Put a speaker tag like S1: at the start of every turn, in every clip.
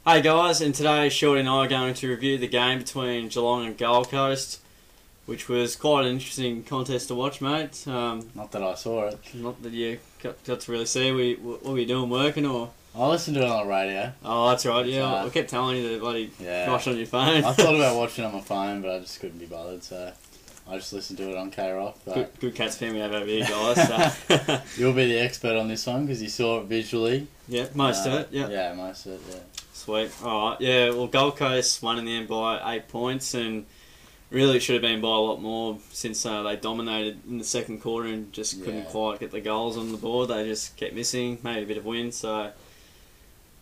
S1: Hey guys, and today Shorty and I are going to review the game between Geelong and Gold Coast, which was quite an interesting contest to watch, mate.
S2: Not that I saw it.
S1: Not that you got to really see. What were you doing, working or?
S2: I listened to it on the radio.
S1: Oh, that's right. Yeah, I kept telling you to bloody watch on your phone.
S2: I thought about watching on my phone, but I just couldn't be bothered, so I just listened to it on K-Rock.
S1: Good Cats fan we have over here, guys. So.
S2: You'll be the expert on this one because you saw it visually.
S1: Yeah, most of it. Yeah.
S2: Yeah, most of it. Yeah.
S1: Sweet. All right. Yeah. Well, Gold Coast won in the end by 8 points, and really it should have been by a lot more since they dominated in the second quarter and just couldn't quite get the goals on the board. They just kept missing, maybe a bit of wind. So,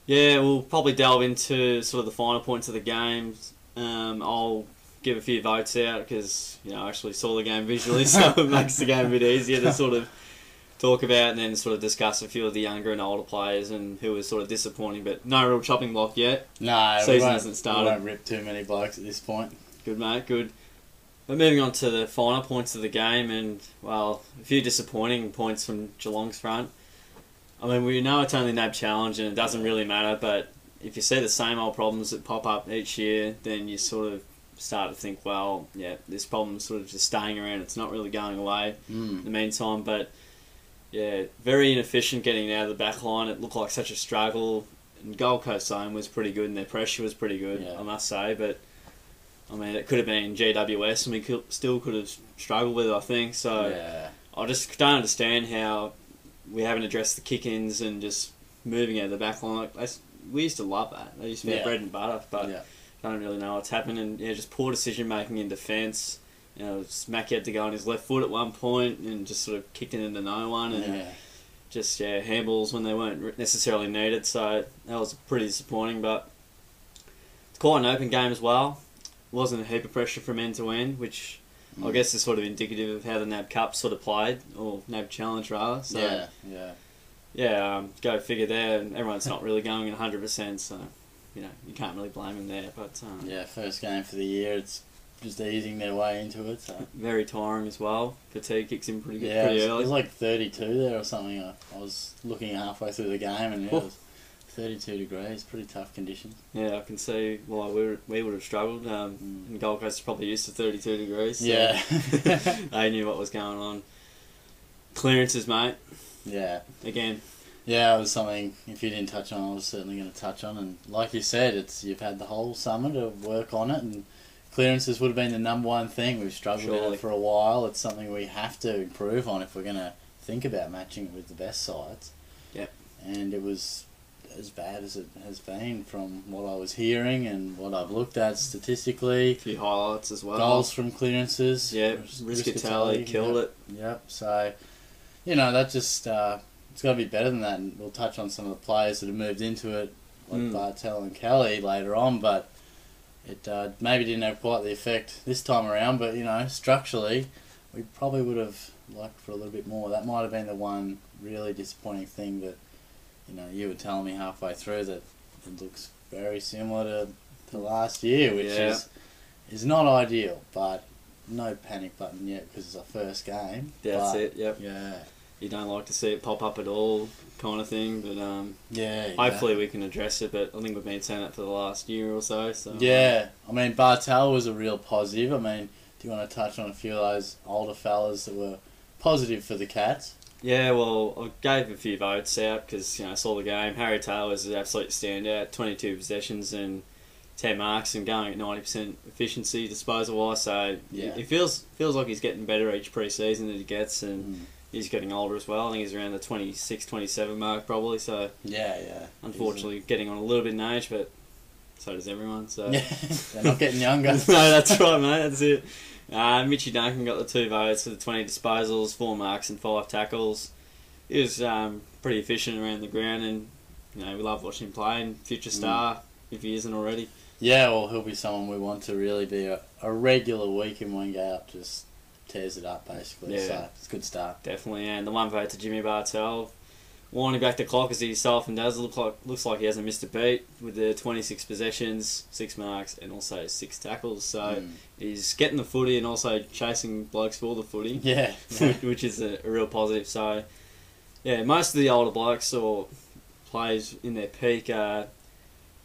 S1: yeah, we'll probably delve into sort of the final points of the game. I'll give a few votes out because I actually saw the game visually, so it makes the game a bit easier to sort of talk about and then sort of discuss a few of the younger and older players and who was sort of disappointing, but no real chopping block yet.
S2: No,
S1: season hasn't started.
S2: We won't rip too many blokes at this point.
S1: Good, mate, good. But moving on to the final points of the game, and well, a few disappointing points from Geelong's front. I mean, we know it's only NAB challenge and it doesn't really matter, but if you see the same old problems that pop up each year, then you sort of start to think, well, yeah, this problem's sort of just staying around. It's not really going away in the meantime, but yeah, very inefficient getting out of the back line. It looked like such a struggle. And Gold Coast zone was pretty good and their pressure was pretty good, I must say. But, I mean, it could have been GWS and we still could have struggled with it, I think. So I just don't understand how we haven't addressed the kick-ins and just moving out of the back line. We used to love that. They used to be bread and butter, but I don't really know what's happened. And just poor decision-making in defence. Smack had to go on his left foot at one point and just sort of kicked it into no one and just handballs when they weren't necessarily needed. So that was pretty disappointing, but it's quite an open game as well. Wasn't a heap of pressure from end to end, which I guess is sort of indicative of how the NAB Cup sort of played, or NAB Challenge rather. So go figure there. And everyone's not really going at 100%, so you can't really blame them there. But
S2: first game for the year. It's just easing their way into it. So
S1: very tiring as well. Fatigue kicks in pretty early.
S2: It was like 32 there or something. I was looking halfway through the game and it was 32 degrees. Pretty tough conditions. Yeah,
S1: I can see why we would have struggled. And Gold Coast is probably used to 32 degrees. So they knew what was going on. Clearances, mate.
S2: Yeah.
S1: Again.
S2: Yeah, it was something, if you didn't touch on, I was certainly going to touch on. And like you said, you've had the whole summer to work on it, and clearances would have been the number one thing. We've struggled with it for a while. It's something we have to improve on if we're going to think about matching it with the best sides.
S1: Yep.
S2: And it was as bad as it has been from what I was hearing and what I've looked at statistically.
S1: A few highlights as well.
S2: Goals from clearances.
S1: Yeah, Riscatelli killed it.
S2: Yep. So, that just it's got to be better than that. And we'll touch on some of the players that have moved into it, like Bartel and Kelly later on, but it maybe didn't have quite the effect this time around, but structurally, we probably would have liked for a little bit more. That might have been the one really disappointing thing that you were telling me halfway through, that it looks very similar to last year, which is not ideal, but no panic button yet because it's our first game.
S1: That's it. Yep.
S2: Yeah.
S1: You don't like to see it pop up at all, kind of thing. But hopefully we can address it. But I think we've been saying that for the last year or so.
S2: I mean, Bartel was a real positive. I mean, do you want to touch on a few of those older fellas that were positive for the Cats?
S1: Yeah, well, I gave a few votes out because I saw the game. Harry Taylor was an absolute standout. 22 possessions and 10 marks and going at 90% efficiency disposal wise. So it feels like he's getting better each pre-season that he gets, and he's getting older as well. I think he's around the 26, 27 mark probably. So unfortunately, getting on a little bit in age, but so does everyone. So
S2: they're not getting younger.
S1: No, that's right, mate. That's it. Mitchy Duncan got the 2 votes for the 20 disposals, 4 marks and 5 tackles. He was pretty efficient around the ground, and we love watching him play. And future star, if he isn't already. Yeah,
S2: well, he'll be someone we want to really be a regular week in one game. Just tears it up basically. Yeah. So it's a good start.
S1: Definitely, and the 1 vote to Jimmy Bartel. Winding back the clock as he so often does. Looks like he hasn't missed a beat with the 26 possessions, 6 marks, and also 6 tackles. So he's getting the footy and also chasing blokes for the footy.
S2: Yeah.
S1: Which is a real positive. So yeah, most of the older blokes or players in their peak are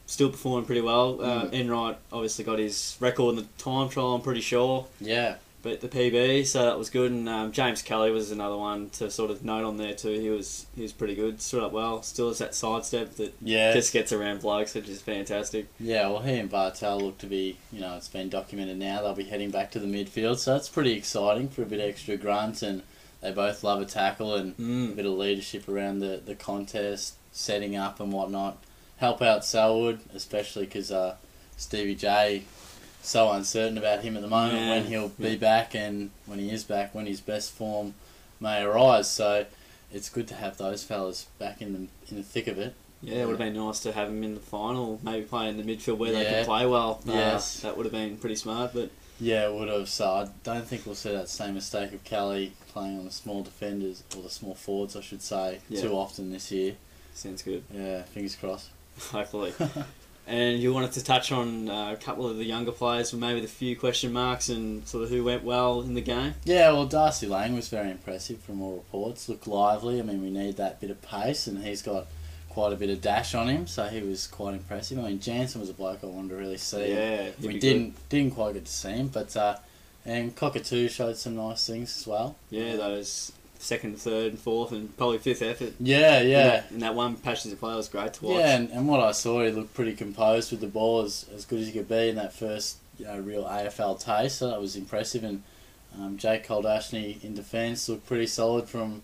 S1: still performing pretty well. Enright obviously got his record in the time trial, I'm pretty sure.
S2: Yeah.
S1: Beat the PB, so that was good. And James Kelly was another one to sort of note on there too. He was pretty good, stood up well. Still has that sidestep that just gets around blokes, which is fantastic.
S2: Yeah, well, he and Bartel look to be, it's been documented now, they'll be heading back to the midfield, so that's pretty exciting for a bit of extra grunt, and they both love a tackle and a bit of leadership around the contest, setting up and whatnot. Help out Selwood, especially because Stevie J, so uncertain about him at the moment, when he'll be back and when he is back, when his best form may arise. So it's good to have those fellas back in the thick of it.
S1: Yeah, it would have been nice to have him in the final, maybe play in the midfield where they can play well.
S2: Yes.
S1: That would have been pretty smart. But
S2: yeah, it would have. So I don't think we'll see that same mistake of Kelly playing on the small defenders, or the small forwards I should say, too often this year.
S1: Sounds good.
S2: Yeah, fingers crossed.
S1: Hopefully. And you wanted to touch on a couple of the younger players with maybe the few question marks and sort of who went well in the game?
S2: Yeah, well, Darcy Lang was very impressive from all reports. Looked lively. I mean, we need that bit of pace, and he's got quite a bit of dash on him, so he was quite impressive. I mean, Jansen was a bloke I wanted to really see.
S1: Yeah,
S2: we didn't quite get to see him, but and Cockatoo showed some nice things as well.
S1: Yeah, those second, third, and fourth, and probably fifth effort.
S2: Yeah.
S1: In that one patch of play was great to watch.
S2: Yeah, and what I saw, he looked pretty composed with the ball, as good as he could be in that first real AFL taste, so that was impressive. And Jake Koldashny in defence looked pretty solid from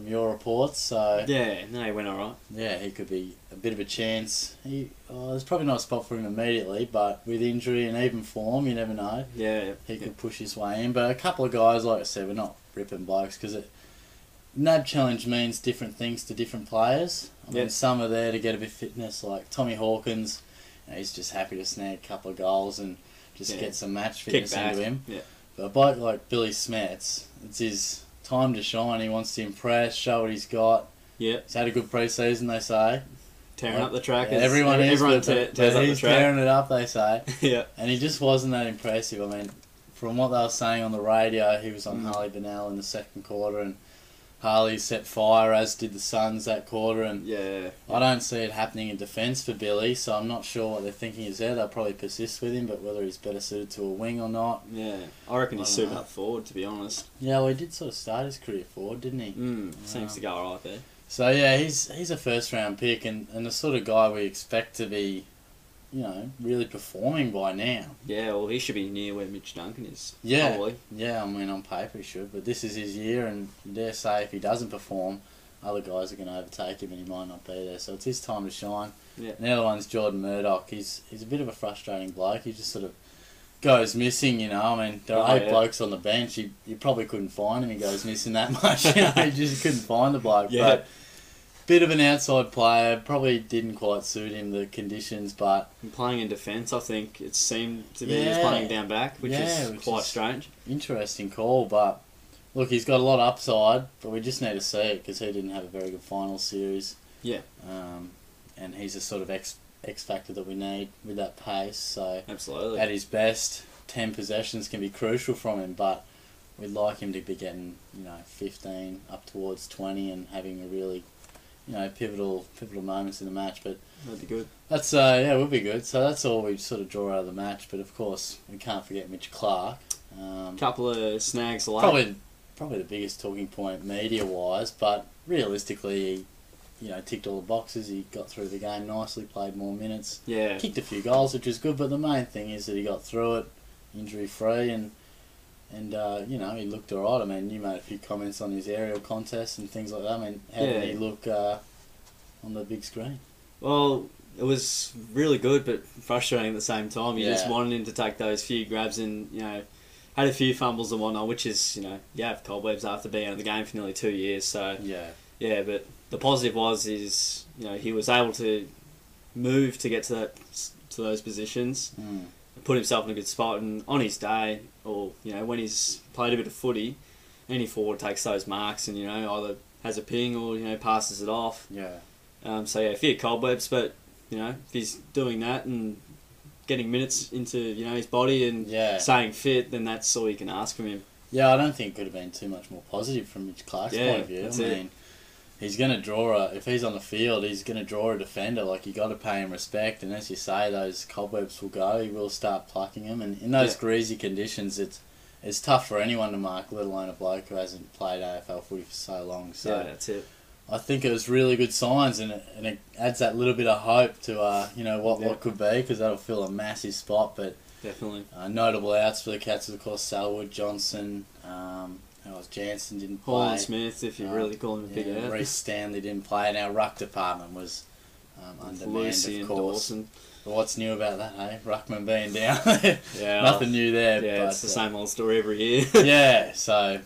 S2: your reports. So
S1: yeah, no, he went alright.
S2: Yeah, he could be a bit of a chance. There's probably not a spot for him immediately, but with injury and even form, you never know.
S1: Yeah,
S2: he could push his way in. But a couple of guys, like I said, we're not ripping blokes because NAB challenge means different things to different players. I mean, some are there to get a bit of fitness, like Tommy Hawkins. He's just happy to snag a couple of goals and just get some match fitness into him.
S1: Yeah.
S2: But a bloke like Billy Smets, it's his time to shine. He wants to impress, show what he's got.
S1: Yeah.
S2: He's had a good pre-season, they say.
S1: Tearing up the track.
S2: Everyone tears up the track. Tearing it up, they say.
S1: Yeah.
S2: And he just wasn't that impressive. I mean, from what they were saying on the radio, he was on Harley Bennell in the second quarter, and Harley set fire, as did the Suns that quarter, and I don't see it happening in defence for Billy, so I'm not sure what they're thinking is there. They'll probably persist with him, but whether he's better suited to a wing or not.
S1: Yeah, I reckon he's suited up forward, to be honest.
S2: Yeah, well, he did sort of start his career forward, didn't he?
S1: Seems to go alright there.
S2: So yeah, he's a first round pick, and the sort of guy we expect to be, really performing by now.
S1: Yeah, well, he should be near where Mitch Duncan is.
S2: Yeah,
S1: probably.
S2: Yeah, I mean, on paper he should, but this is his year, and I dare say if he doesn't perform, other guys are going to overtake him, and he might not be there. So it's his time to shine.
S1: Yeah.
S2: And the other one's Jordan Murdoch. He's a bit of a frustrating bloke. He just sort of goes missing, I mean, there are 8 blokes on the bench. You probably couldn't find him. He goes missing that much. You just couldn't find the bloke.
S1: Yeah.
S2: But bit of an outside player, probably didn't quite suit him, the conditions, but
S1: and playing in defence, I think it seemed to be he was playing down back, which is quite strange.
S2: Interesting call, but look, he's got a lot of upside, but we just need to see it because he didn't have a very good final series.
S1: Yeah.
S2: And he's a sort of X factor that we need with that pace. So
S1: absolutely,
S2: at his best, 10 possessions can be crucial from him, but we'd like him to be getting 15 up towards 20 and having a really pivotal moments in the match. But
S1: that'd be good.
S2: That's it would be good. So that's all we sort of draw out of the match. But of course, we can't forget Mitch Clark.
S1: Couple of snags late.
S2: Probably the biggest talking point media wise. But realistically, he ticked all the boxes. He got through the game nicely, played more minutes.
S1: Yeah.
S2: Kicked a few goals, which is good. But the main thing is that he got through it, injury free, and he looked alright. I mean, you made a few comments on his aerial contests and things like that. I mean, how did he look on the big screen?
S1: Well, it was really good, but frustrating at the same time. You just wanted him to take those few grabs and, had a few fumbles and whatnot, which is, you have cobwebs after being out of the game for nearly 2 years. So, yeah, but the positive is, he was able to move to get to those positions. Put himself in a good spot, and on his day, or when he's played a bit of footy, any forward takes those marks and either has a ping or passes it off. So a few cobwebs, but if he's doing that and getting minutes into his body and staying fit, then that's all you can ask from him.
S2: Yeah, I don't think it could have been too much more positive from Mitch Clark's point of view. I mean, he's going to draw if he's on the field, he's going to draw a defender. Like, you got to pay him respect, and as you say, those cobwebs will go. He will start plucking them, and in those greasy conditions, it's tough for anyone to mark, let alone a bloke who hasn't played AFL footy for so long. So
S1: yeah, that's it.
S2: I think it was really good signs, and it adds that little bit of hope to what could be, because that'll fill a massive spot. But
S1: definitely
S2: notable outs for the Cats, of course, Selwood, Johnson, Jansen didn't play.
S1: Holland Smith, if you really call him a big out.
S2: Reece Stanley didn't play, and our ruck department was undermanned, of course.
S1: Dawson.
S2: But what's new about that, hey? Ruckman being down.
S1: Yeah,
S2: nothing new there.
S1: Yeah,
S2: but,
S1: it's the same old story every year.
S2: Yeah, so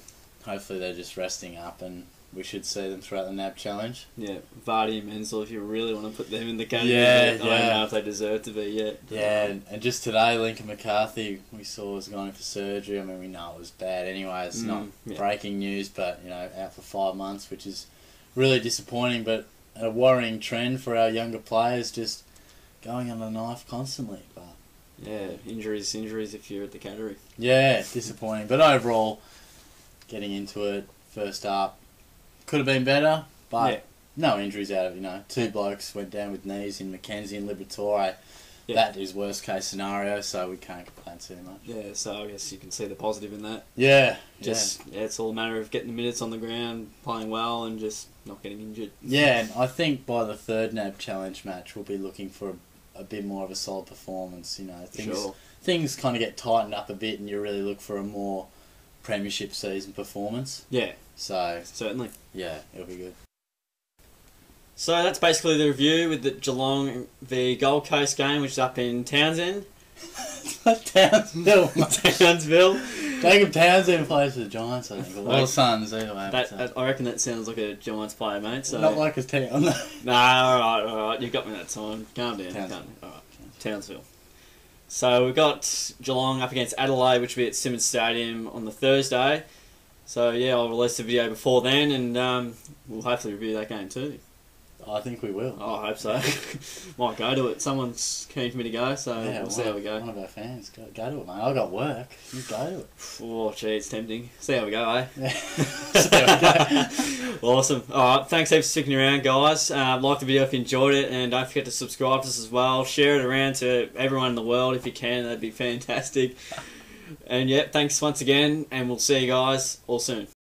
S2: hopefully they're just resting up, and we should see them throughout the NAB challenge.
S1: Yeah, Vardy and Menzel, if you really want to put them in the category.
S2: Yeah,
S1: I don't know if they deserve to be yet.
S2: Yeah, and just today, Lincoln McCarthy, we saw was going in for surgery. I mean, we know it was bad anyway. It's not breaking news, but, out for 5 months, which is really disappointing, but a worrying trend for our younger players, just going under the knife constantly. But
S1: yeah, injuries if you're at the category.
S2: Yeah, disappointing. But overall, getting into it, first up, could have been better, but no injuries out of 2 blokes went down with knees in Mackenzie and Liberatore. Yeah. That is worst case scenario, so we can't complain too much.
S1: Yeah, so I guess you can see the positive in that.
S2: Yeah,
S1: it's all a matter of getting the minutes on the ground, playing well, and just not getting injured.
S2: Yeah, and I think by the third NAB challenge match, we'll be looking for a bit more of a solid performance. Things kind of get tightened up a bit, and you really look for a more premiership season performance.
S1: Yeah.
S2: So
S1: certainly.
S2: Yeah, it'll be good.
S1: So that's basically the review with the Geelong v Gold Coast game, which is up in Townsend.
S2: Townsville.
S1: Townsville.
S2: Jacob Townsend plays for the Giants, I think. Or Suns, either way.
S1: I reckon that sounds like a Giants player, mate. So.
S2: Not like a town.
S1: Nah, alright. You got me that time. Calm down. Alright. Townsville. So we've got Geelong up against Adelaide, which will be at Simmons Stadium on the Thursday. So yeah, I'll release the video before then, and we'll hopefully review that game too.
S2: I think we will.
S1: Oh, I hope so. Might go to it. Someone's keen for me to go, so we'll see how we go.
S2: One of our fans. Go to it, mate. I got work. You go to it.
S1: Oh, gee, it's tempting. See how we go, eh?
S2: Yeah. See how we go.
S1: Awesome. Alright, thanks heaps for sticking around, guys. Like the video if you enjoyed it, and don't forget to subscribe to us as well. Share it around to everyone in the world if you can. That'd be fantastic. And yeah, thanks once again, and we'll see you guys all soon.